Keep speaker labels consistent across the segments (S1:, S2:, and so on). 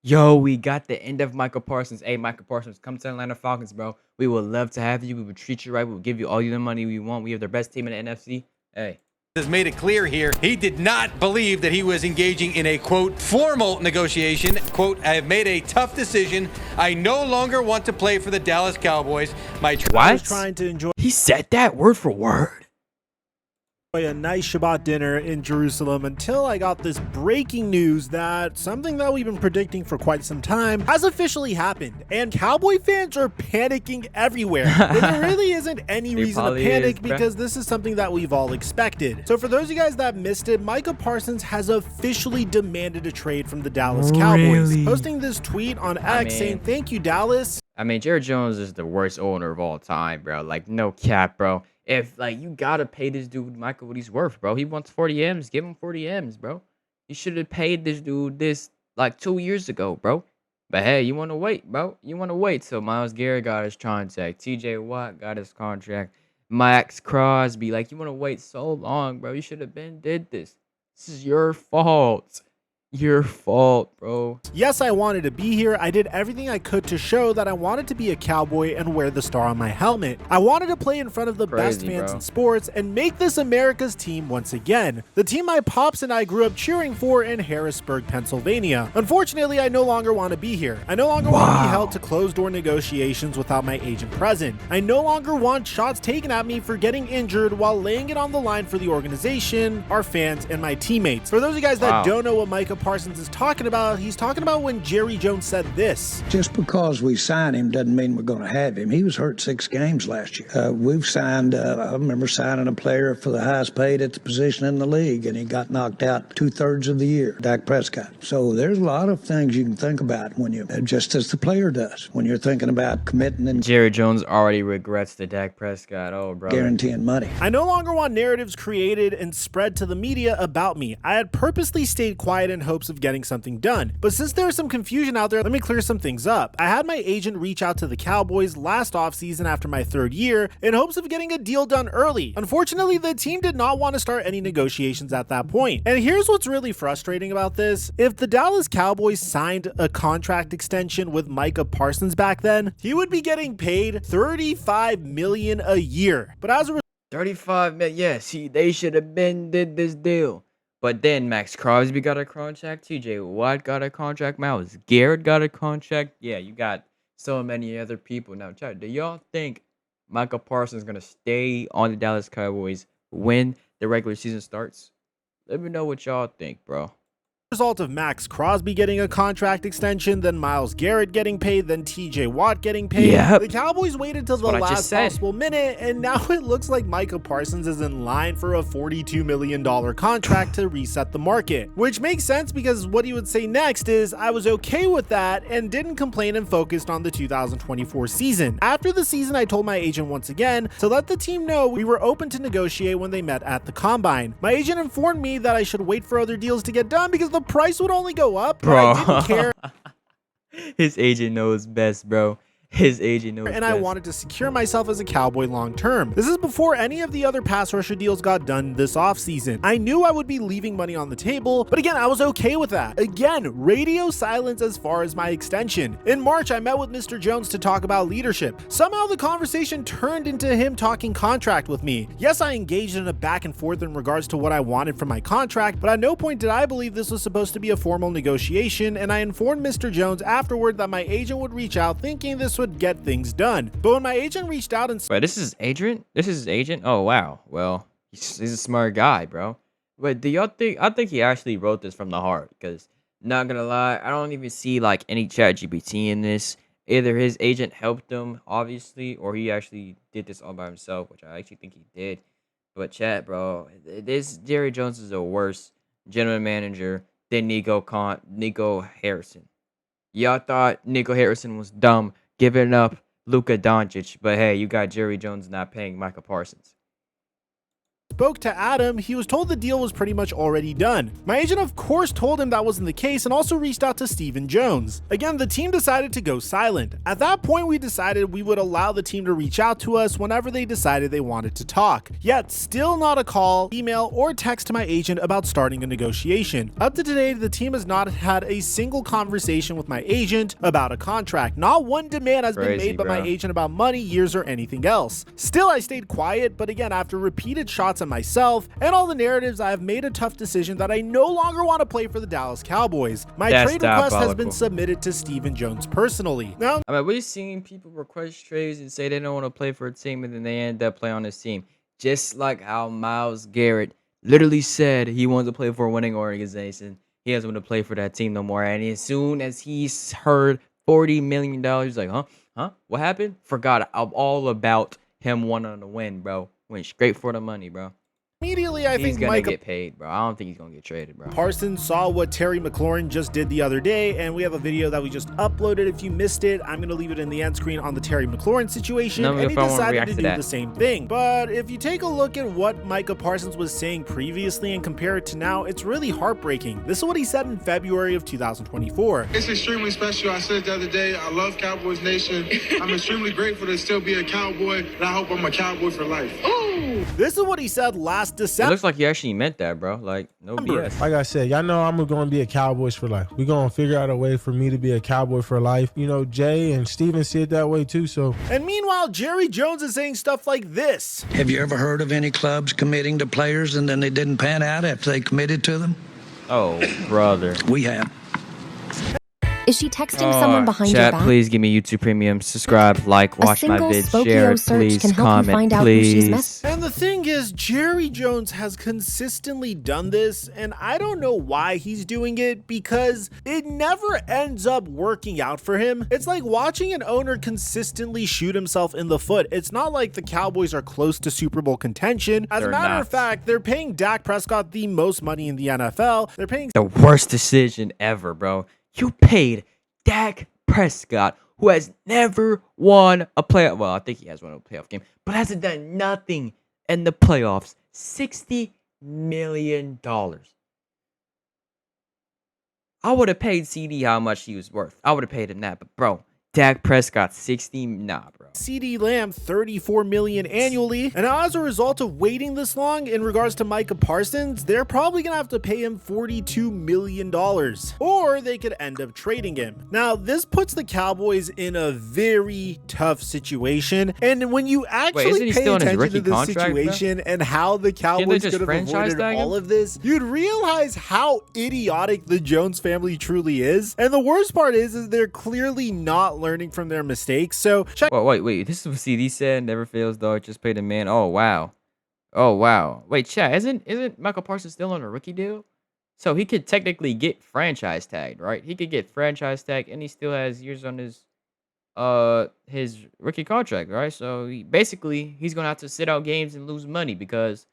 S1: Yo, we got the end of Micah Parsons. Hey, Micah Parsons, come to the Atlanta Falcons, bro. We would love to have you. We would treat you right. We will give you all the money we want. We have the best team in the NFC. Hey.
S2: Has made it clear here he did not believe that he was engaging in a quote formal negotiation. Quote, I have made a tough decision. I no longer want to play for the Dallas Cowboys.
S1: What?
S3: I was trying to enjoy
S1: He said that word for word.
S3: a nice Shabbat dinner in Jerusalem until I got this breaking news that something that we've been predicting for quite some time has officially happened, and Cowboy fans are panicking everywhere. But there really isn't any reason to panic because this is something that we've all expected. So for those of you guys that missed it, Micah Parsons has officially demanded a trade from the Dallas Cowboys, posting this tweet on X saying, "Thank you, Dallas."
S1: I mean, Jerry Jones is the worst owner of all time, bro. Like, no cap, bro. If, like, you gotta pay this dude, Michael, what he's worth, bro. He wants 40 M's. Give him 40 M's, bro. You should have paid this dude this, like, 2 years ago, bro. But, hey, you want to wait, bro. You want to wait till Myles Garrett got his contract. TJ Watt got his contract. Max Crosby. Like, you want to wait so long, bro. You should have been did this. This is your fault. Your fault, bro.
S3: Yes, I wanted to be here. I did everything I could to show that I wanted to be a Cowboy and wear the star on my helmet. I wanted to play in front of the best fans in sports and make this America's team once again. The team my pops and I grew up cheering for in Harrisburg, Pennsylvania. Unfortunately, I no longer want to be here. I no longer want to be held to closed-door negotiations without my agent present. I no longer want shots taken at me for getting injured while laying it on the line for the organization, our fans, and my teammates. For those of you guys that don't know what Micah Parsons is talking about, he's talking about when Jerry Jones said this.
S4: Just because we signed him doesn't mean we're going to have him. He was hurt 6 games last year. We've signed, I remember signing a player for the highest paid at the position in the league, and he got knocked out 2/3 of the year, Dak Prescott. So there's a lot of things you can think about when you, just as the player does, when you're thinking about committing. And
S1: Jerry Jones already regrets the Dak Prescott. Oh, bro.
S4: Guaranteeing money.
S3: I no longer want narratives created and spread to the media about me. I had purposely stayed quiet in hopes of getting something done. But since there's some confusion out there, let me clear some things up. I had my agent reach out to the Cowboys last offseason after my 3rd year in hopes of getting a deal done early. Unfortunately, the team did not want to start any negotiations at that point. And here's what's really frustrating about this. If the Dallas Cowboys signed a contract extension with Micah Parsons back then, he would be getting paid $35 million a year. But as a
S1: 35 million. Yes, they should have been did this deal. But then Max Crosby got a contract. TJ Watt got a contract. Myles Garrett got a contract. Yeah, you got so many other people. Now, chat, do y'all think Micah Parsons is going to stay on the Dallas Cowboys when the regular season starts? Let me know what y'all think, bro.
S3: Result of Max Crosby getting a contract extension, then Myles Garrett getting paid, then TJ Watt getting paid. The Cowboys waited till the last possible minute, and now it looks like Micah Parsons is in line for a $42 million contract to reset the market. Which makes sense because what he would say next is, I was okay with that and didn't complain and focused on the 2024 season. After the season, I told my agent once again to let the team know we were open to negotiate when they met at the combine. My agent informed me that I should wait for other deals to get done because the price would only go up, but I didn't care.
S1: His agent knows best, bro. His agent knows
S3: and I wanted to secure myself as a Cowboy long term. This is before any of the other pass rusher deals got done this offseason. I knew I would be leaving money on the table, but again, I was okay with that. Again, radio silence as far as my extension. In March, I met with Mr. Jones to talk about leadership. Somehow the conversation turned into him talking contract with me. Yes, I engaged in a back and forth in regards to what I wanted from my contract, but at no point did I believe this was supposed to be a formal negotiation, and I informed Mr. Jones afterward that my agent would reach out thinking this would get things done. But when my agent reached out and
S1: Wait, this is agent? This is his agent? Oh, wow. Well, he's a smart guy, bro. But do y'all think, I think he actually wrote this from the heart, because not gonna lie, I don't even see like any chat GPT in this. Either his agent helped him, obviously, or he actually did this all by himself, which I actually think he did. But chat, bro, this Jerry Jones is a worse general manager than Nico Harrison. Y'all thought Nico Harrison was dumb giving up Luka Doncic, but hey, you got Jerry Jones not paying Micah Parsons.
S3: Spoke to Adam, he was told the deal was pretty much already done. My agent of course told him that wasn't the case and also reached out to Stephen Jones. Again, the team decided to go silent. At that point, we decided we would allow the team to reach out to us whenever they decided they wanted to talk. Yet, still not a call, email, or text to my agent about starting a negotiation. Up to today, the team has not had a single conversation with my agent about a contract. Not one demand has been made by my agent about money, years, or anything else. Still, I stayed quiet, but again, after repeated shots at myself and all the narratives, I have made a tough decision that I no longer want to play for the Dallas Cowboys. My trade request has been submitted to Stephen Jones personally. Now,
S1: I mean, we've seen people request trades and say they don't want to play for a team, and then they end up playing on this team. Just like how Myles Garrett literally said he wanted to play for a winning organization. He doesn't want to play for that team no more. And as soon as he's heard $40 million, he's like, huh? What happened? Forgot all about him wanting to win, bro. Went straight for the money, bro.
S3: Immediately, I think
S1: he's gonna
S3: Micah
S1: get paid, bro. I don't think he's gonna get traded, bro.
S3: Parsons saw what Terry McLaurin just did the other day, and we have a video that we just uploaded. If you missed it, I'm gonna leave it in the end screen on the Terry McLaurin situation, and he decided to do the same thing. But if you take a look at what Micah Parsons was saying previously and compare it to now, it's really heartbreaking. This is what he said in February of 2024.
S5: It's extremely special. I said the other day, I love Cowboys Nation. I'm extremely grateful to still be a Cowboy, and I hope I'm a Cowboy for life.
S3: Ooh. This is what he said last December.
S1: It looks like he actually meant that, bro. Like, no BS.
S6: Like I said, y'all know I'm going to be a Cowboys for life. We're going to figure out a way for me to be a Cowboy for life. You know, Jay and Steven see it that way too, so.
S3: And meanwhile, Jerry Jones is saying stuff like this.
S4: Have you ever heard of any clubs committing to players and then they didn't pan out after they committed to them?
S1: Oh, brother.
S4: We have.
S7: Is she texting someone behind your back?
S1: Please give me YouTube Premium. Subscribe, like, watch my vids, share it, please, comment, please.
S3: And the thing is, Jerry Jones has consistently done this, and I don't know why he's doing it, because it never ends up working out for him. It's like watching an owner consistently shoot himself in the foot. It's not like the Cowboys are close to Super Bowl contention. As a matter of fact, they're paying Dak Prescott the most money in the NFL. They're paying
S1: the worst decision ever, bro. You paid Dak Prescott, who has never won a playoff. Well, I think he has won a playoff game, but hasn't done nothing in the playoffs. $60 million. I would have paid CD how much he was worth. I would have paid him that, but bro, Dak Prescott 60, nah, bro.
S3: CeeDee Lamb $34 million annually, and as a result of waiting this long in regards to Micah Parsons, they're probably gonna have to pay him $42 million, or they could end up trading him. Now, this puts the Cowboys in a very tough situation, and when you actually pay attention to this situation and how the Cowboys could have avoided all of this, you'd realize how idiotic the Jones family truly is. And the worst part is they're clearly not learning from their mistakes. So check.
S1: Wait. This is what CD said. Never fails, dog. Just pay the man. Oh wow. Wait, chat. Isn't Micah Parsons still on a rookie deal? So he could technically get franchise tagged, right? He could get franchise tagged, and he still has years on his rookie contract, right? So he's gonna have to sit out games and lose money because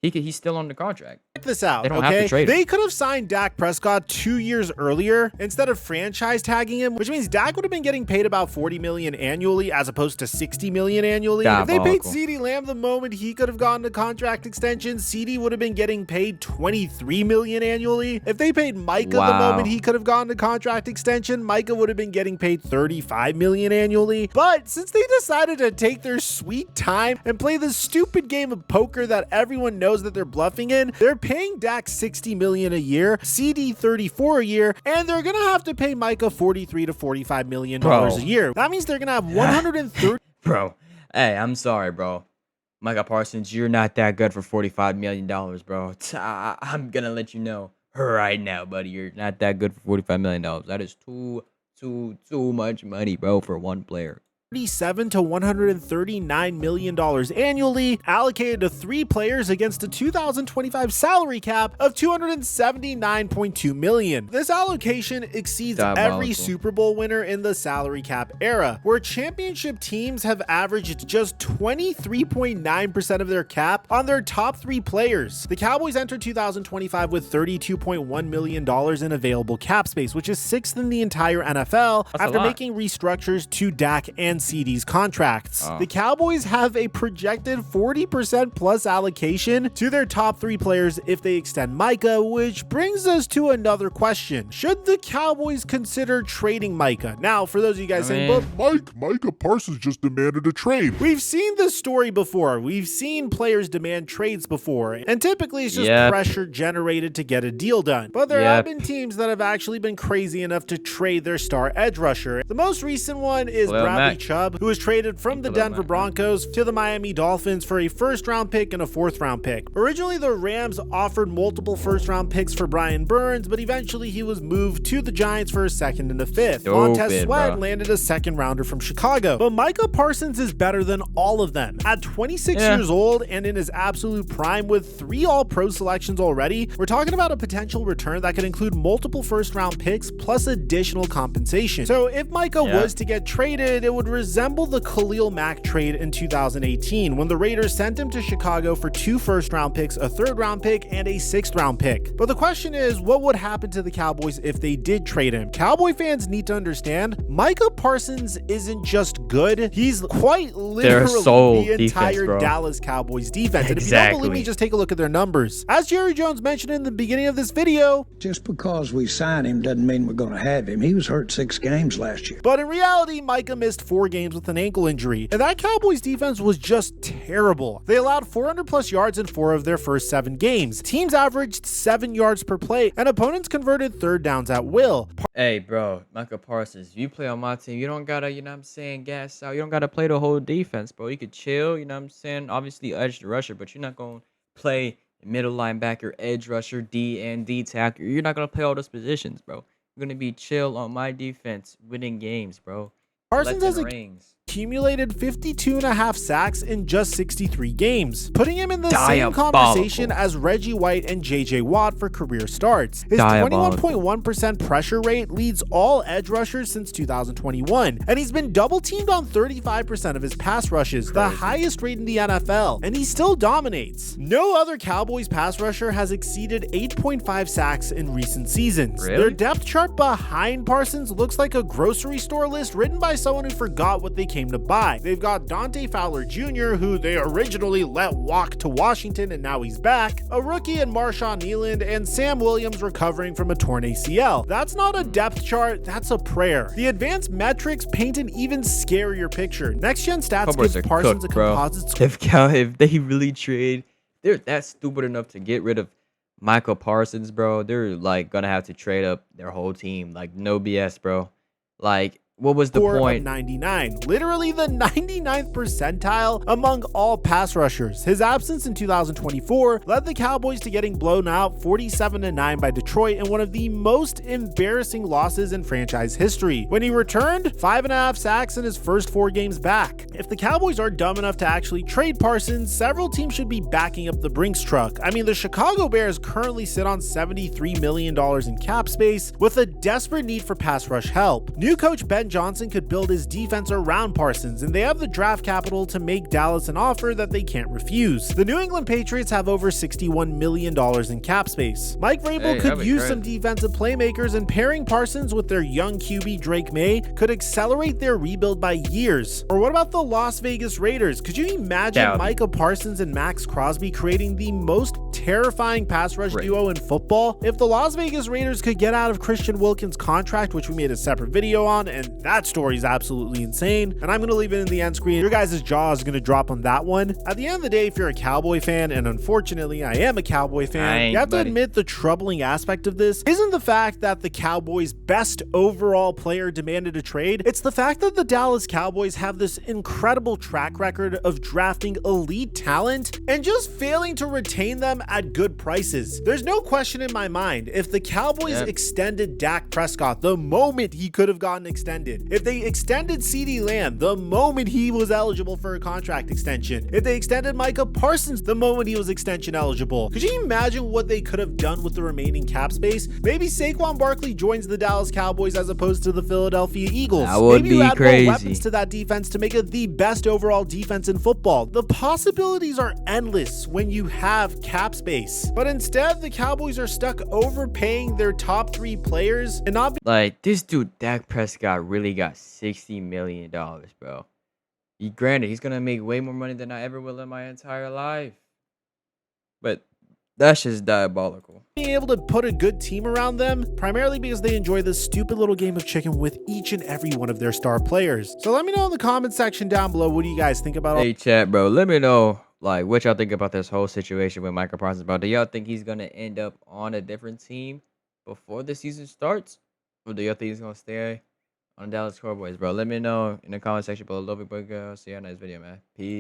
S1: he's still on the contract.
S3: Check this out,
S1: they don't have to trade him.
S3: They could have signed Dak Prescott 2 years earlier instead of franchise tagging him, which means Dak would have been getting paid about $40 million annually as opposed to $60 million annually. If they paid CeeDee Lamb the moment he could have gotten a contract extension, CeeDee would have been getting paid $23 million annually. If they paid Micah the moment he could have gotten a contract extension, Micah would have been getting paid $35 million annually. But since they decided to take their sweet time and play this stupid game of poker that everyone knows that they're bluffing in, they're paying Dak $60 million a year, CD $34 a year, and they're gonna have to pay Micah $43 to $45 million a year. That means they're gonna have 130.
S1: Bro, hey, I'm sorry, bro. Micah Parsons, you're not that good for $45 million, bro. I'm gonna let you know right now, buddy. You're not that good for $45 million. That is too much money, bro, for one player.
S3: $37 to $139 million annually, allocated to 3 players against a 2025 salary cap of $279.2 million. This allocation exceeds every Super Bowl winner in the salary cap era, where championship teams have averaged just 23.9% of their cap on their top 3 players. The Cowboys entered 2025 with $32.1 million in available cap space, which is 6th in the entire NFL after making restructures to Dak and CD's contracts. The Cowboys have a projected 40% plus allocation to their top 3 players if they extend Micah, which brings us to another question. Should the Cowboys consider trading Micah? Now, for those of you guys saying, but
S8: Micah Parsons just demanded a trade.
S3: We've seen this story before. We've seen players demand trades before, and typically it's just pressure generated to get a deal done. But there have been teams that have actually been crazy enough to trade their star edge rusher. The most recent one is Bradley Chubb, who was traded from the Denver Broncos to the Miami Dolphins for a first-round pick and a fourth-round pick. Originally, the Rams offered multiple first-round picks for Brian Burns, but eventually he was moved to the Giants for a second and a fifth. Montez Sweat landed a second-rounder from Chicago. But Micah Parsons is better than all of them. At 26 years old and in his absolute prime with 3 All-Pro selections already, we're talking about a potential return that could include multiple first-round picks plus additional compensation. So if Micah was to get traded, it would resemble the Khalil Mack trade in 2018 when the Raiders sent him to Chicago for 2 first-round picks, a third-round pick, and a 6th-round pick. But the question is, what would happen to the Cowboys if they did trade him? Cowboy fans need to understand, Micah Parsons isn't just good, he's quite literally the entire Dallas Cowboys defense. And if you don't believe me, just take a look at their numbers. As Jerry Jones mentioned in the beginning of this video,
S4: just because we sign him doesn't mean we're going to have him. He was hurt 6 games last year.
S3: But in reality, Micah missed 4 games with an ankle injury, and that Cowboys defense was just terrible. They allowed 400 plus yards in 4 of their first 7 games. Teams averaged 7 yards per play, and opponents converted third downs at will.
S1: Hey, bro, Micah Parsons, you play on my team, you don't gotta, you know what I'm saying, gas out. You don't gotta play the whole defense, bro. You could chill, you know what I'm saying? Obviously, edge the rusher, but you're not gonna play middle linebacker, edge rusher, D and D tackle. You're not gonna play all those positions, bro. You're gonna be chill on my defense, winning games, bro.
S3: Parsons has accumulated 52.5 sacks in just 63 games, putting him in the same conversation as Reggie White and JJ Watt for career starts. His 21.1% pressure rate leads all edge rushers since 2021, and he's been double teamed on 35% of his pass rushes, the highest rate in the NFL, and he still dominates. No other Cowboys pass rusher has exceeded 8.5 sacks in recent seasons. Their depth chart behind Parsons looks like a grocery store list written by someone who forgot what they came to buy. They've got Dante Fowler Jr., who they originally let walk to Washington and now he's back, a rookie in Marshawn Nealand, and Sam Williams recovering from a torn ACL. That's not a depth chart, that's a prayer. The advanced metrics paint an even scarier picture. Next gen stats give Parsons a composite score.
S1: If they really trade, they're that stupid enough to get rid of Micah Parsons, bro, they're like gonna have to trade up their whole team. Like, no BS, bro. Like, what was the point?
S3: 99, literally the 99th percentile among all pass rushers. His absence in 2024 led the Cowboys to getting blown out 47-9 by Detroit in one of the most embarrassing losses in franchise history. When he returned, 5.5 sacks in his first 4 games back. If the Cowboys are dumb enough to actually trade Parsons, several teams should be backing up the Brinks truck. I mean, the Chicago Bears currently sit on $73 million in cap space with a desperate need for pass rush help. New coach Ben Johnson could build his defense around Parsons, and they have the draft capital to make Dallas an offer that they can't refuse. The New England Patriots have over $61 million in cap space. Mike Vrabel could use some defensive playmakers, and pairing Parsons with their young QB Drake May could accelerate their rebuild by years. Or what about the Las Vegas Raiders? Could you imagine Micah Parsons and Max Crosby creating the most terrifying pass rush duo in football? If the Las Vegas Raiders could get out of Christian Wilkins' contract, which we made a separate video on, and that story is absolutely insane, and I'm going to leave it in the end screen. Your guys' jaw is going to drop on that one. At the end of the day, if you're a Cowboy fan, and unfortunately I am a Cowboy fan, you have to admit the troubling aspect of this isn't the fact that the Cowboys' best overall player demanded a trade. It's the fact that the Dallas Cowboys have this incredible track record of drafting elite talent and just failing to retain them at good prices. There's no question in my mind, if the Cowboys extended Dak Prescott the moment he could have gotten extended, if they extended CeeDee Lamb the moment he was eligible for a contract extension, if they extended Micah Parsons the moment he was extension eligible, could you imagine what they could have done with the remaining cap space? Maybe Saquon Barkley joins the Dallas Cowboys as opposed to the Philadelphia Eagles.
S1: That would
S3: Maybe
S1: be
S3: add
S1: crazy.
S3: more weapons to that defense to make it the best overall defense in football. The possibilities are endless when you have cap space, but instead the Cowboys are stuck overpaying their top 3 players and not
S1: like, this dude Dak Prescott really got $60 million, bro. Granted, he's gonna make way more money than I ever will in my entire life. But that's just diabolical.
S3: Being able to put a good team around them, primarily because they enjoy this stupid little game of chicken with each and every one of their star players. So let me know in the comment section down below, what do you guys think about all.
S1: Hey chat, bro, let me know like what y'all think about this whole situation with Micah Parsons, bro. Do y'all think he's gonna end up on a different team before the season starts? Or do y'all think he's gonna stay on the Dallas Cowboys, bro? Let me know in the comment section below. Love you, big girl. See you on the next video, man. Peace.